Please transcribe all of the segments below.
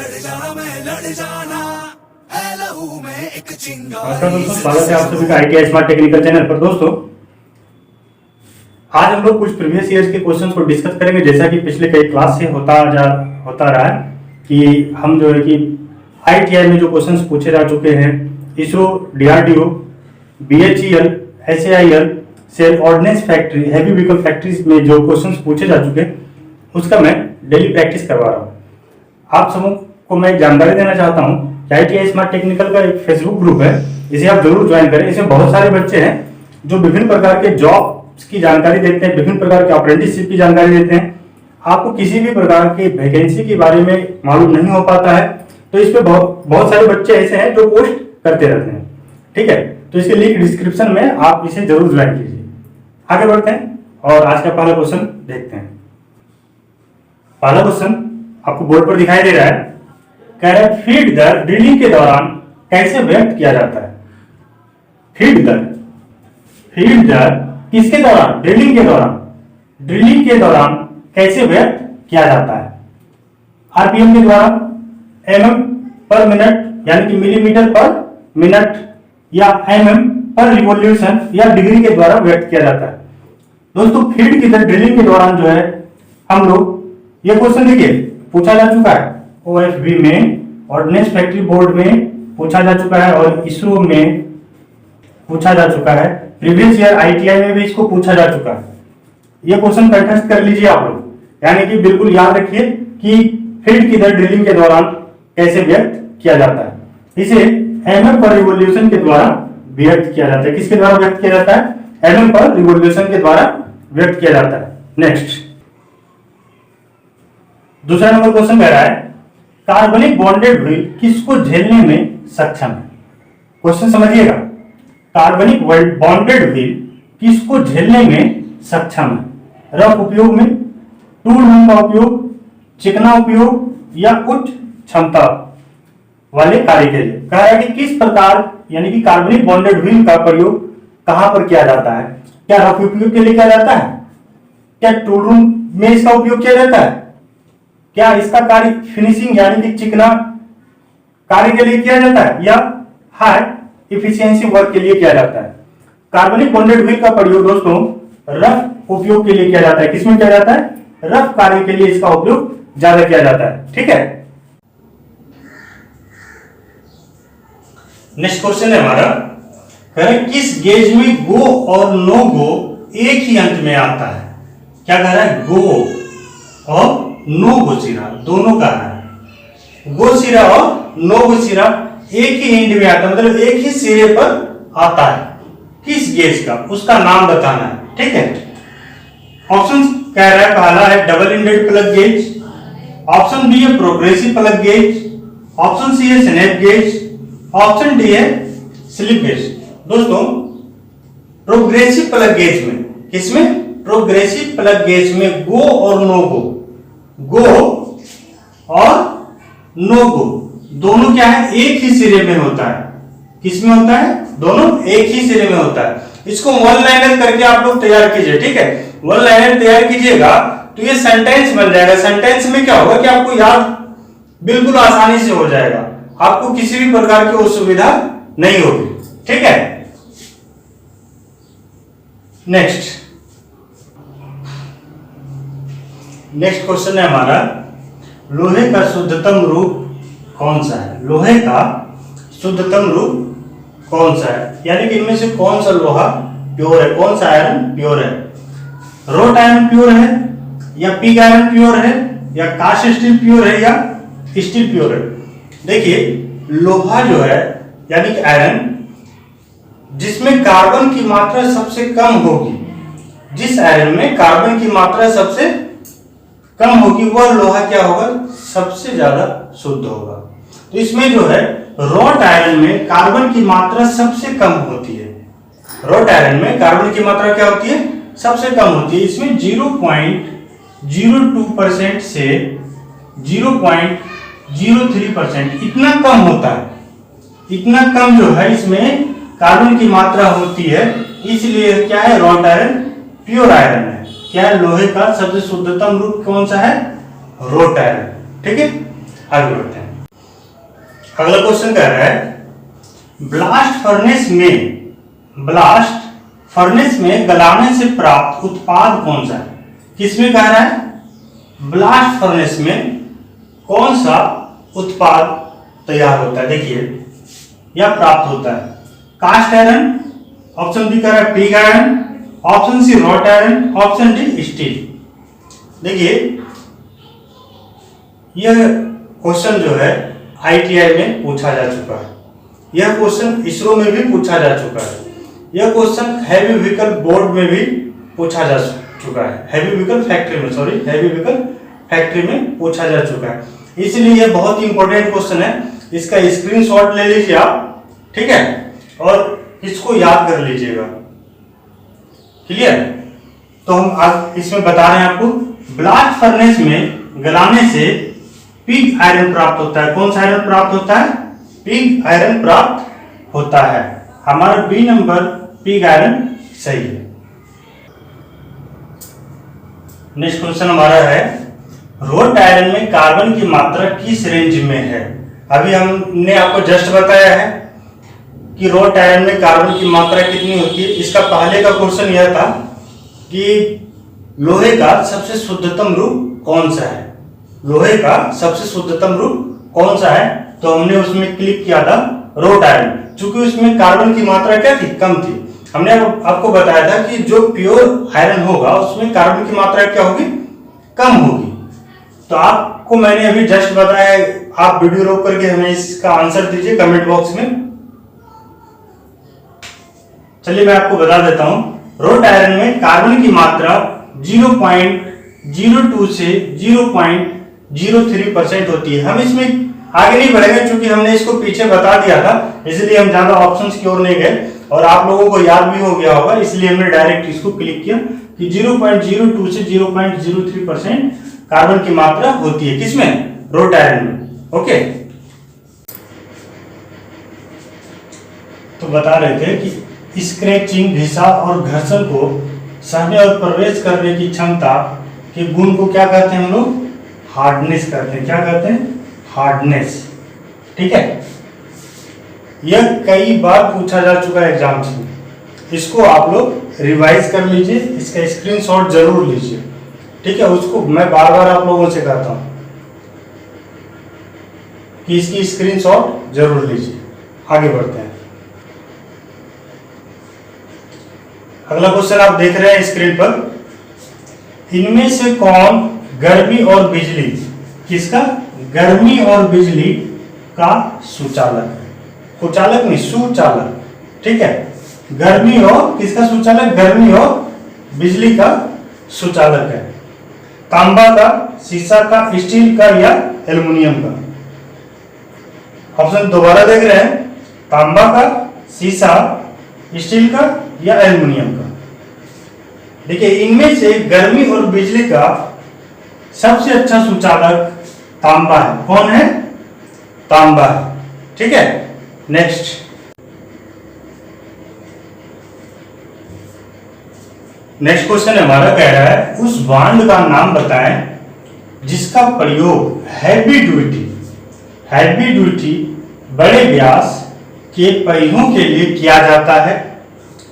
नमस्कार दोस्तों, स्वागत है आप सभी का ITI स्मार्ट टेक्निकल चैनल पर। दोस्तों, आज हम लोग कुछ प्रीवियस ईयर्स के क्वेश्चंस को डिस्कस करेंगे। जैसा कि पिछले कई क्लास से होता रहा है कि हम जो है कि ITI में जो क्वेश्चंस पूछे जा चुके हैं, ISRO, DRDO, BHEL, SAIL, SAIL ordnance factory, heavy vehicle factories में जो क्वेश्चंस पूछे जा चुके हैं, उसका मैं डेली प्रैक्टिस करवा रहा हूँ। आप सबको मैं जानकारी देना चाहता हूँ कि ITI स्मार्ट टेक्निकल का एक फेसबुक ग्रुप है, इसे आप जरूर ज्वाइन करें। इसमें बहुत सारे बच्चे हैं जो विभिन्न प्रकार के जॉब्स की जानकारी देते हैं, विभिन्न प्रकार के अप्रेंटिसशिप की जानकारी देते हैं। आपको किसी भी प्रकार की वैकेंसी के बारे में मालूम नहीं हो पाता है, तो इस पे बहुत सारे बच्चे ऐसे हैं जो पोस्ट करते रहते हैं। ठीक है, तो इसके लिंक डिस्क्रिप्शन में, आप इसे जरूर ज्वाइन कीजिए। आगे बढ़ते हैं और आज का पहला क्वेश्चन देखते हैं। पहला क्वेश्चन आपको बोर्ड पर दिखाई दे रहा है। कह रहा है फीड दर ड्रिलिंग के दौरान कैसे व्यक्त किया जाता है। फीड दर किसके दौरान? ड्रिलिंग के दौरान कैसे व्यक्त किया जाता है? आरपीएम के द्वारा, एमएम पर मिनट यानी कि मिलीमीटर पर मिनट, या एमएम पर रिवॉल्यूशन, या डिग्री के द्वारा व्यक्त किया जाता है। दोस्तों, फीड की दर ड्रिलिंग के दौरान जो है हम लोग, ये क्वेश्चन देखिए पूछा जा चुका है OFB में, ऑर्डिनेंस फैक्ट्री बोर्ड में पूछा जा चुका है, और इसरो में पूछा जा चुका है। प्रीवियस ईयर ITI में भी इसको पूछा जा चुका है। ये क्वेश्चन कंठस्थ कर लीजिए आप लोग, यानी कि बिल्कुल याद रखिए कि फीड की दर ड्रिलिंग के दौरान कैसे व्यक्त किया जाता है। इसे एमएम पर रिवॉल्यूशन के द्वारा व्यक्त किया जाता है। किसके द्वारा व्यक्त किया जाता है? एमएम पर रिवॉल्यूशन के द्वारा व्यक्त किया जाता है। नेक्स्ट, दूसरा नंबर क्वेश्चन कह रहा है कार्बनिक बॉन्डेड व्हील किसको झेलने में सक्षम है। क्वेश्चन समझिएगा, कार्बनिक बॉन्डेड व्हील किसको झेलने में सक्षम है? रफ उपयोग में, टूल रूम का उपयोग, चिकना उपयोग, या उच्च क्षमता वाले कार्य के लिए। कह रहा है कि किस प्रकार, यानी कि कार्बनिक बॉन्डेड व्हील का प्रयोग कहां पर किया जाता है? क्या रफ उपयोग के लिए किया जाता है? क्या टूल रूम में इसका उपयोग किया जाता है? क्या इसका कार्य फिनिशिंग यानी कि चिकना कार्य के लिए किया जाता है, या हाई इफिशियंसी वर्क के लिए किया जाता है? कार्बनिक बॉन्डेड व्हील का प्रयोग दोस्तों रफ उपयोग के लिए किया जाता है। किसमें किया जाता है? रफ कार्य के लिए इसका उपयोग ज्यादा किया जाता है। ठीक है, नेक्स्ट क्वेश्चन है हमारा, किस गेज में गो और नो गो एक ही अंत में आता है? क्या कह रहा है? गो और नो गो सिरा दोनों का है। गो सिरा और नो गो सिरा एक ही एंड में आता है, मतलब एक ही सिरे पर आता है। किस गेज का? उसका नाम बताना है। ठीक है, ऑप्शन कह रहा है, पहला है double ended plug gauge, option B है progressive plug gauge, option C है स्नैप गेज, ऑप्शन डी है स्लिप गेज। दोस्तों, प्रोग्रेसिव प्लग गेज में, किसमें? प्रोग्रेसिव प्लग गेज में गो और नो गो, गो और नो गो दोनों क्या है? एक ही सिरे में होता है। किसमें होता है? दोनों एक ही सिरे में होता है। इसको वन लाइनर करके आप लोग तैयार कीजिए। ठीक है, वन लाइनर तैयार कीजिएगा तो ये सेंटेंस बन जाएगा। सेंटेंस में क्या होगा कि आपको याद बिल्कुल आसानी से हो जाएगा, आपको किसी भी प्रकार की असुविधा नहीं होगी। ठीक है, नेक्स्ट क्वेश्चन है हमारा, लोहे का शुद्धतम रूप कौन सा है? लोहे का शुद्धतम रूप कौन सा है, यानी कि इनमें से कौन सा लोहा प्योर है, कौन सा आयरन प्योर है? रोट आयरन प्योर है, या पिग आयरन प्योर है, या कास्ट स्टील प्योर है, या स्टील प्योर है? देखिए, लोहा जो है यानी कि आयरन, जिसमें कार्बन की मात्रा सबसे कम होगी, जिस आयरन में कार्बन की मात्रा सबसे कम होगी, वह लोहा क्या होगा? सबसे ज्यादा शुद्ध होगा। तो इसमें जो है रॉट आयरन में कार्बन की मात्रा सबसे कम होती है। रॉट आयरन में कार्बन की मात्रा क्या होती है? सबसे कम होती है। इसमें 0.02% से 0.03% इतना कम होता है। इतना कम जो है इसमें कार्बन की मात्रा होती है, इसलिए क्या है? रॉट आयरन प्योर आयरन है। क्या है? लोहे का सबसे शुद्धतम रूप कौन सा है? Road iron. ठीक है, आगे बढ़ते हैं। अगला क्वेश्चन कह रहा है ब्लास्ट फर्नेस में गलाने से प्राप्त उत्पाद कौन सा है? किसमें कह रहा है ब्लास्ट फर्नेस में कौन सा उत्पाद तैयार होता है? देखिए या प्राप्त होता है, कास्ट आयरन, ऑप्शन बी कह रहा है pig iron, option C wrought iron, option D steel. देखिए यह क्वेश्चन जो है ITI में पूछा जा चुका है, यह क्वेश्चन इसरो में भी पूछा जा चुका है, यह क्वेश्चन हैवी व्हीकल बोर्ड में भी पूछा जा चुका है, हैवी व्हीकल फैक्ट्री में पूछा जा चुका है। इसलिए यह बहुत ही इंपॉर्टेंट क्वेश्चन है, इसका स्क्रीनशॉट ले लीजिए आप, ठीक है, और इसको याद कर लीजिएगा। क्लियर? तो हम आज इसमें बता रहे हैं आपको, ब्लास्ट फर्नेस में गलाने से पिग आयरन प्राप्त होता है। कौन सा आयरन प्राप्त होता है? पिग आयरन प्राप्त होता है। हमारा बी नंबर पिग आयरन सही है। नेक्स्ट क्वेश्चन हमारा है, रोट आयरन में कार्बन की मात्रा किस रेंज में है? अभी हमने आपको जस्ट बताया है कि रोट आयरन में कार्बन की मात्रा कितनी होती है। इसका पहले का क्वेश्चन यह था कि लोहे का सबसे शुद्धतम रूप कौन सा है? लोहे का सबसे शुद्धतम रूप कौन सा है? तो हमने उसमें क्लिक किया था रोट आयरन, चूंकि उसमें कार्बन की मात्रा क्या थी? कम थी। हमने आपको बताया था कि जो प्योर आयरन होगा उसमें कार्बन की मात्रा क्या होगी? कम होगी। तो आपको मैंने अभी जस्ट बताया, आप वीडियो रोक करके हमें इसका आंसर दीजिए कमेंट बॉक्स में। चलिए मैं आपको बता देता हूं, रोट आयरन में कार्बन की मात्रा 0.02 से 0.03% होती है। हम इसमें आगे नहीं बढ़ेंगे क्योंकि हमने इसको पीछे बता दिया था, इसलिए हम ज्यादा ऑप्शंस की ओर नहीं गए और आप लोगों को याद भी हो गया होगा, इसलिए हमने डायरेक्ट इसको क्लिक किया कि 0.02 से 0.03% कार्बन की मात्रा होती है। किसमें? रोट आयरन में। ओके, तो बता रहे थे कि स्क्रैचिंग, घिसा और घर्षण को सहने और प्रवेश करने की क्षमता के गुण को क्या कहते हैं हम लोग? हार्डनेस कहते हैं। क्या कहते हैं? हार्डनेस। ठीक है, यह कई बार पूछा जा चुका है एग्जाम में, इसको आप लोग रिवाइज कर लीजिए, इसका स्क्रीनशॉट जरूर लीजिए। ठीक है, उसको मैं बार बार आप लोगों से कहता हूं कि इसकी स्क्रीनशॉट जरूर लीजिए। आगे बढ़ते हैं। अगला क्वेश्चन आप देख रहे हैं स्क्रीन पर, इनमें से कौन गर्मी और बिजली, किसका? गर्मी और बिजली का सुचालक है। कुचालक नहीं, सुचालक। ठीक है, गर्मी और किसका सुचालक? गर्मी और बिजली का सुचालक है। तांबा का, सीसा का, स्टील का या एल्युमिनियम का? ऑप्शन दोबारा देख रहे हैं, तांबा का, सीसा, स्टील का या एल्युमिनियम का? देखिए इनमें से गर्मी और बिजली का सबसे अच्छा सुचालक तांबा है। कौन है? तांबा है। ठीक है, नेक्स्ट। नेक्स्ट क्वेश्चन हमारा कह रहा है, उस बांध का नाम बताएं जिसका प्रयोग हैवी ड्यूटी बड़े व्यास के पहियों के लिए किया जाता है,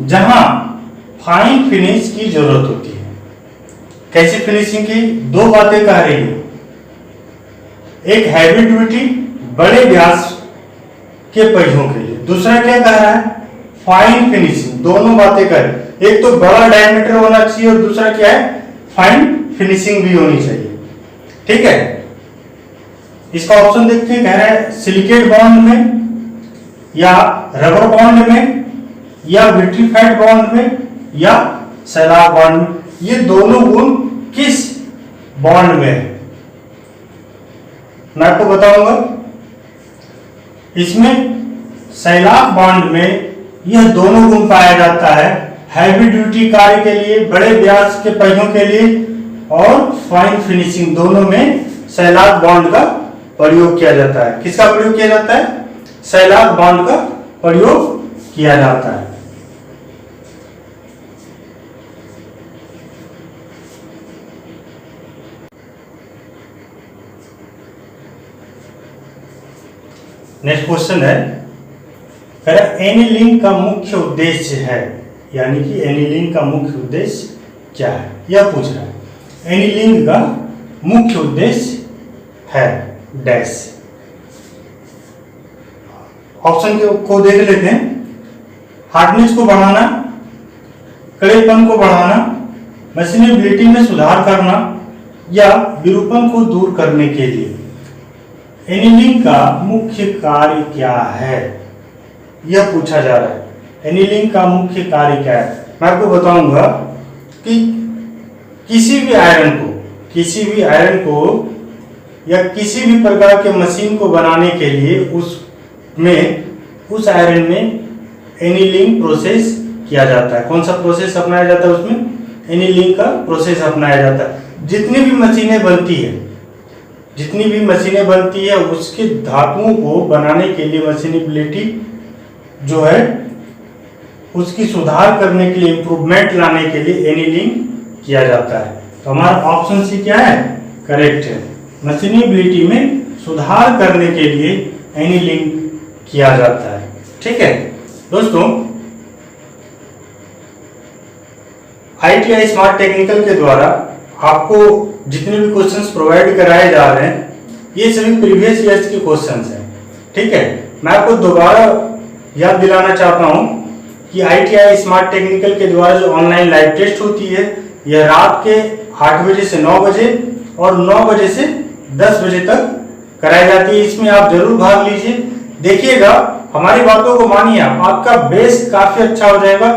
जहां फाइन फिनिश की जरूरत होती है। कैसी फिनिशिंग की? दो बातें कह रही है, एक हैवी ड्यूटी बड़े व्यास के पहियों के लिए, दूसरा क्या कह रहा है? Fine finishing. दोनों बातें कह रही, एक तो बड़ा डायमीटर होना चाहिए और दूसरा क्या है? फाइन फिनिशिंग भी होनी चाहिए। ठीक है, इसका ऑप्शन देखते हैं, कह रहा है सिलिकेट बॉन्ड में या रबर बॉन्ड में या विट्रीफाइड बॉन्ड में या सैलाब बॉन्ड में। ये दोनों गुण किस बॉन्ड में है? मैं आपको बताऊंगा। इसमें सैलाब बॉन्ड में यह दोनों गुण पाया जाता है, हैवी ड्यूटी कार्य के लिए, बड़े व्यास के पहियों के लिए और फाइन फिनिशिंग, दोनों में सैलाब बॉन्ड का प्रयोग किया जाता है। किसका प्रयोग किया जाता है? सैलाब बॉन्ड का प्रयोग किया जाता है। नेक्स्ट क्वेश्चन है, एनीलिंक का मुख्य उद्देश्य है, यानी कि एनीलिंक का मुख्य उद्देश्य क्या है, यह पूछ रहा है। एनीलिंक का मुख्य उद्देश्य है डैश। ऑप्शन को देख लेते हैं। हार्डनेस को बढ़ाना, कड़ेपन को बढ़ाना, मशीनेबिलिटी में सुधार करना या विरूपण को दूर करने के लिए एनीलिंक का मुख्य कार्य क्या है, यह पूछा जा रहा है। एनीलिंक का मुख्य कार्य क्या है? मैं आपको बताऊंगा कि किसी भी आयरन को या किसी भी प्रकार के मशीन को बनाने के लिए उस आयरन में एनीलिंक प्रोसेस किया जाता है। कौन सा प्रोसेस अपनाया जाता है? उसमें एनीलिंक का प्रोसेस अपनाया जाता है। जितनी भी मशीनें बनती है उसके धातुओं को बनाने के लिए मशीनेबिलिटी जो है उसकी सुधार करने के लिए, इंप्रूवमेंट लाने के लिए एनीलिंक किया जाता है। तो हमारा ऑप्शन सी क्या है? करेक्ट है। मशीनेबिलिटी में सुधार करने के लिए एनीलिंक किया जाता है। ठीक है दोस्तों, ITI स्मार्ट टेक्निकल के द्वारा आपको जितने भी क्वेश्चंस प्रोवाइड कराए जा रहे हैं ये सभी प्रीवियस ईयर्स के क्वेश्चंस हैं। ठीक है, मैं आपको दोबारा याद दिलाना चाहता हूं कि ITI स्मार्ट टेक्निकल के द्वारा जो ऑनलाइन लाइव टेस्ट होती है यह रात के 8 बजे से 9 बजे और 9 बजे से 10 बजे तक कराई जाती है। इसमें आप जरूर भाग लीजिए, देखिएगा, हमारी बातों को मानिए, आपका बेस काफी अच्छा हो जाएगा।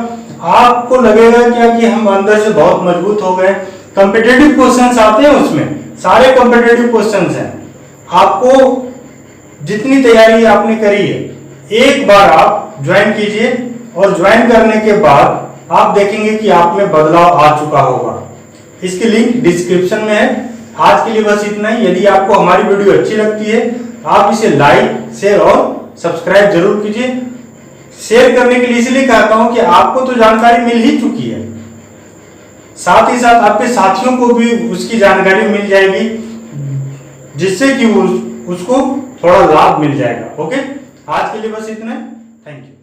आपको लगेगा क्या कि हम अंदर से बहुत मजबूत हो गए। कॉम्पिटिटिव क्वेश्चंस आते हैं, उसमें सारे कॉम्पिटिटिव क्वेश्चंस हैं। आपको जितनी तैयारी आपने करी है एक बार आप ज्वाइन कीजिए और ज्वाइन करने के बाद आप देखेंगे कि आप में बदलाव आ चुका होगा। इसकी लिंक डिस्क्रिप्शन में है। आज के लिए बस इतना ही। यदि आपको हमारी वीडियो अच्छी लगती है आप इसे लाइक, शेयर और सब्सक्राइब जरूर कीजिए। शेयर करने के लिए इसलिए कहता हूं कि आपको तो जानकारी मिल ही चुकी है, साथ ही साथ आपके साथियों को भी उसकी जानकारी मिल जाएगी, जिससे कि उसको थोड़ा लाभ मिल जाएगा। ओके, आज के लिए बस इतना है। Thank you.